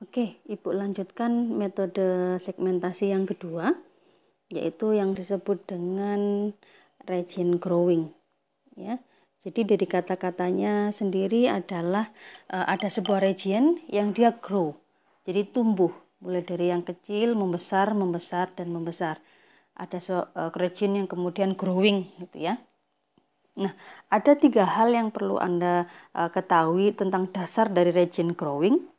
Oke, Ibu lanjutkan metode segmentasi yang kedua, yaitu yang disebut dengan region growing. Ya, jadi dari kata-katanya sendiri adalah ada sebuah region yang dia grow, jadi tumbuh, mulai dari yang kecil membesar, membesar dan membesar. Ada region yang kemudian growing, gitu ya. Nah, ada 3 hal yang perlu Anda ketahui tentang dasar dari region growing,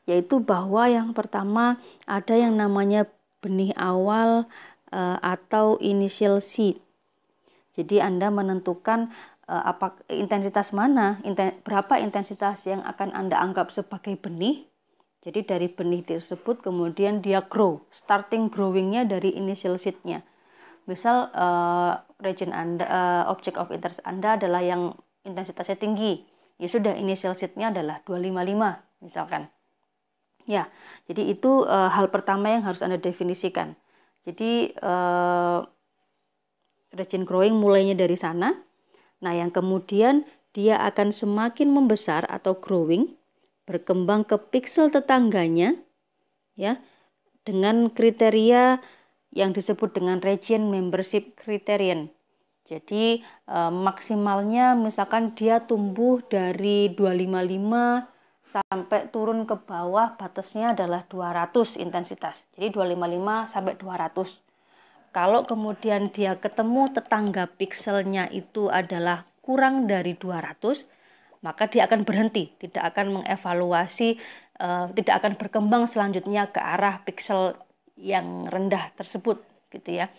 yaitu bahwa yang pertama ada yang namanya benih awal atau initial seed. Jadi Anda menentukan intensitas mana, berapa intensitas yang akan Anda anggap sebagai benih. Jadi dari benih tersebut kemudian dia grow, starting growingnya dari initial seed-nya. Misal region Anda, object of interest Anda adalah yang intensitasnya tinggi, ya sudah initial seed-nya adalah 255 misalkan. Ya, jadi itu hal pertama yang harus Anda definisikan. Jadi region growing mulainya dari sana. Nah, yang kemudian dia akan semakin membesar atau growing, berkembang ke piksel tetangganya, ya, dengan kriteria yang disebut dengan region membership criterion. Jadi maksimalnya misalkan dia tumbuh dari 255 sampai turun ke bawah, batasnya adalah 200 intensitas. Jadi 255 sampai 200. Kalau kemudian dia ketemu tetangga pikselnya itu adalah kurang dari 200, maka dia akan berhenti, tidak akan mengevaluasi, tidak akan berkembang selanjutnya ke arah piksel yang rendah tersebut, gitu ya.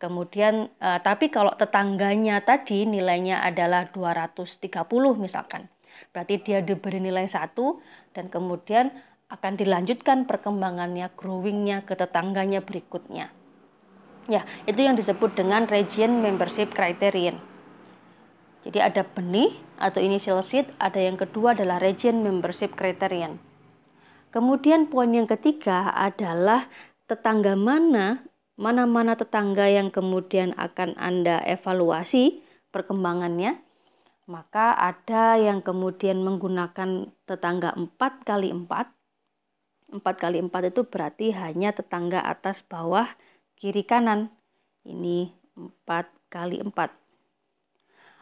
Kemudian, tapi kalau tetangganya tadi nilainya adalah 230 misalkan, berarti dia diberi nilai 1 dan kemudian akan dilanjutkan perkembangannya, growingnya ke tetangganya berikutnya. Ya, itu yang disebut dengan region membership criterion. Jadi ada benih atau initial seed, ada yang kedua adalah region membership criterion. Kemudian poin yang ketiga adalah tetangga mana tetangga yang kemudian akan Anda evaluasi perkembangannya. Maka ada yang kemudian menggunakan tetangga 4x4. 4x4 itu berarti hanya tetangga atas, bawah, kiri, kanan. Ini 4x4.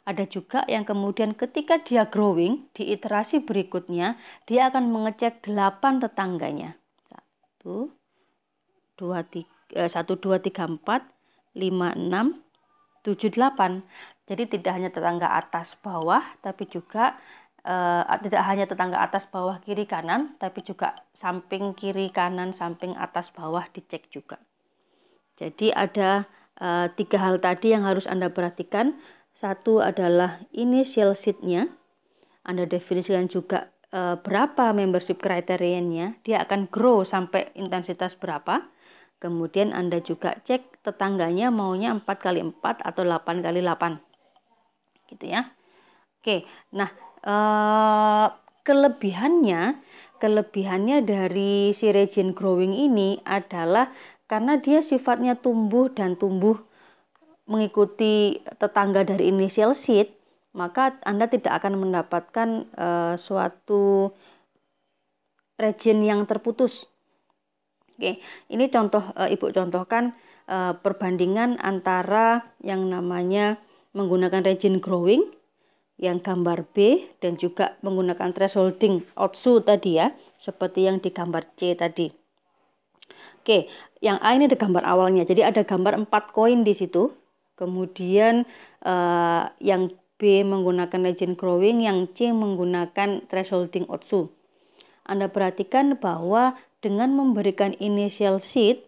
Ada juga yang kemudian ketika dia growing, di iterasi berikutnya, dia akan mengecek 8 tetangganya. 1, 2, 3, 4, 5, 6, 7, 8. Jadi tidak hanya tetangga atas bawah, tapi juga tidak hanya tetangga atas bawah kiri kanan, tapi juga samping kiri kanan, samping atas bawah dicek juga. Jadi ada 3 hal tadi yang harus Anda perhatikan. Satu adalah initial seed-nya. Anda definisikan juga berapa membership kriterianya. Dia akan grow sampai intensitas berapa. Kemudian Anda juga cek tetangganya maunya 4x4 atau 8x8. Gitu ya. Oke, nah kelebihannya dari si region growing ini adalah karena dia sifatnya tumbuh dan tumbuh mengikuti tetangga dari initial seed, maka Anda tidak akan mendapatkan suatu region yang terputus. Oke, ini contoh Ibu contohkan perbandingan antara yang namanya menggunakan region growing yang gambar B dan juga menggunakan thresholding Otsu tadi ya, seperti yang di gambar C tadi. Oke, yang A ini ada gambar awalnya. Jadi ada gambar 4 koin di situ. Kemudian yang B menggunakan region growing, yang C menggunakan thresholding Otsu. Anda perhatikan bahwa dengan memberikan initial seed,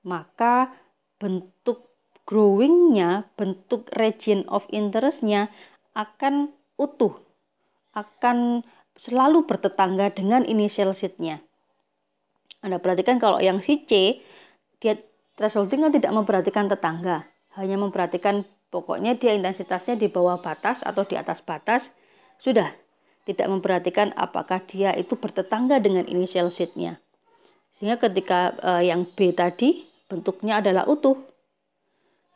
maka bentuk growingnya, bentuk region of interestnya akan utuh, akan selalu bertetangga dengan initial seed-nya. Anda perhatikan kalau yang si C, dia thresholding kan tidak memperhatikan tetangga, hanya memperhatikan pokoknya dia intensitasnya di bawah batas atau di atas batas, sudah. Tidak memperhatikan apakah dia itu bertetangga dengan initial seed-nya. Sehingga ketika yang B tadi bentuknya adalah utuh.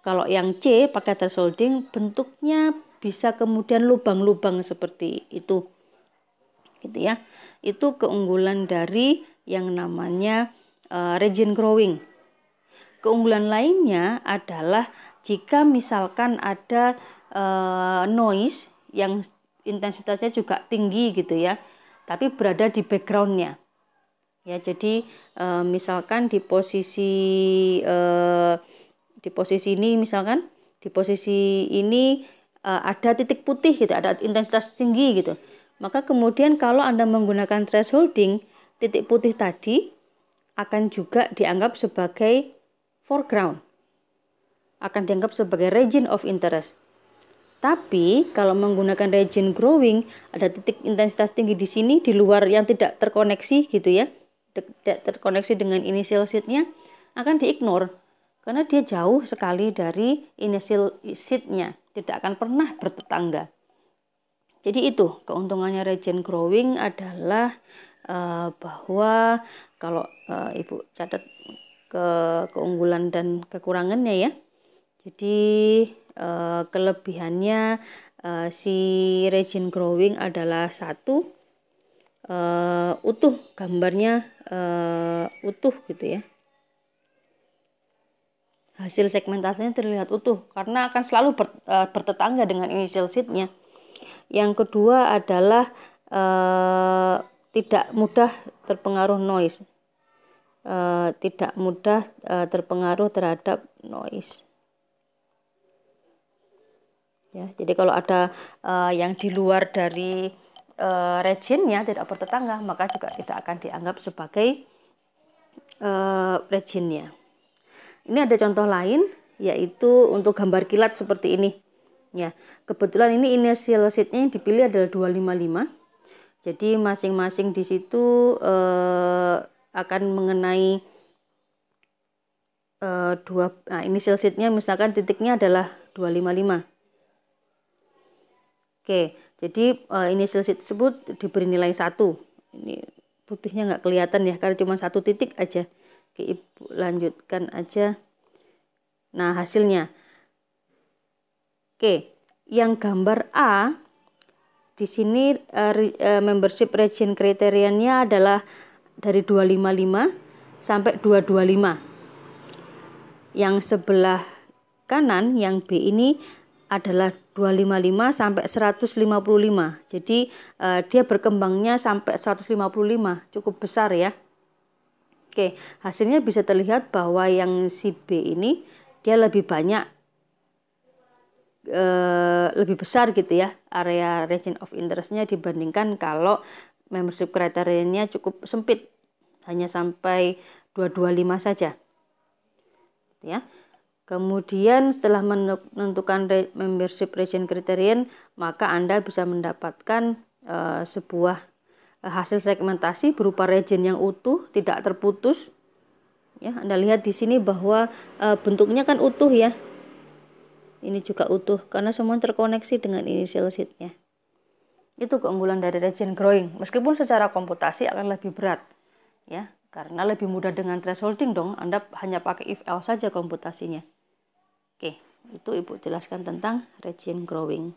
Kalau yang C pakai thresholding bentuknya bisa kemudian lubang-lubang seperti itu. Gitu ya. Itu keunggulan dari yang namanya region growing. Keunggulan lainnya adalah jika misalkan ada noise yang intensitasnya juga tinggi gitu ya, tapi berada di backgroundnya. Ya, jadi misalkan di posisi ini misalkan di posisi ini ada titik putih gitu, ada intensitas tinggi gitu. Maka kemudian kalau Anda menggunakan thresholding, titik putih tadi akan juga dianggap sebagai foreground. Akan dianggap sebagai region of interest. Tapi kalau menggunakan region growing, ada titik intensitas tinggi di sini di luar yang tidak terkoneksi gitu ya. Tidak terkoneksi dengan initial seed-nya, akan diignore karena dia jauh sekali dari initial seed-nya, tidak akan pernah bertetangga. Jadi itu keuntungannya region growing adalah bahwa kalau Ibu catat keunggulan dan kekurangannya ya. Jadi kelebihannya si region growing adalah satu, utuh, gambarnya utuh gitu ya. Hasil segmentasinya terlihat utuh karena akan selalu bertetangga dengan initial seed-nya. Yang kedua adalah tidak mudah terpengaruh noise. Tidak mudah terpengaruh terhadap noise. Ya, jadi kalau ada yang di luar dari regionnya tidak bertetangga, maka juga tidak akan dianggap sebagai regionnya. Ini ada contoh lain, yaitu untuk gambar kilat seperti ini. Ya, kebetulan ini initial seed-nya yang dipilih adalah 255. Jadi masing-masing di situ akan mengenai initial seed-nya, misalkan titiknya adalah 255. Oke, jadi initial seed tersebut diberi nilai 1. Ini putihnya nggak kelihatan ya, karena cuma satu titik aja. Oke, Ibu lanjutkan aja. Nah, hasilnya. Oke, yang gambar A, di sini membership region kriterianya adalah dari 255 sampai 225. Yang sebelah kanan, yang B ini adalah 255 sampai 155. Jadi dia berkembangnya sampai 155, cukup besar ya. Oke, hasilnya bisa terlihat bahwa yang si B ini dia lebih banyak, lebih besar gitu ya area region of interest-nya dibandingkan kalau membership kriterianya cukup sempit, hanya sampai 225 saja. Ya. Kemudian setelah menentukan membership region criterion, maka Anda bisa mendapatkan sebuah hasil segmentasi berupa region yang utuh, tidak terputus. Ya, Anda lihat di sini bahwa bentuknya kan utuh ya. Ini juga utuh karena semua terkoneksi dengan initial seed-nya. Itu keunggulan dari region growing. Meskipun secara komputasi akan lebih berat, ya, karena lebih mudah dengan thresholding dong. Anda hanya pakai if else saja komputasinya. Oke, itu Ibu jelaskan tentang region growing.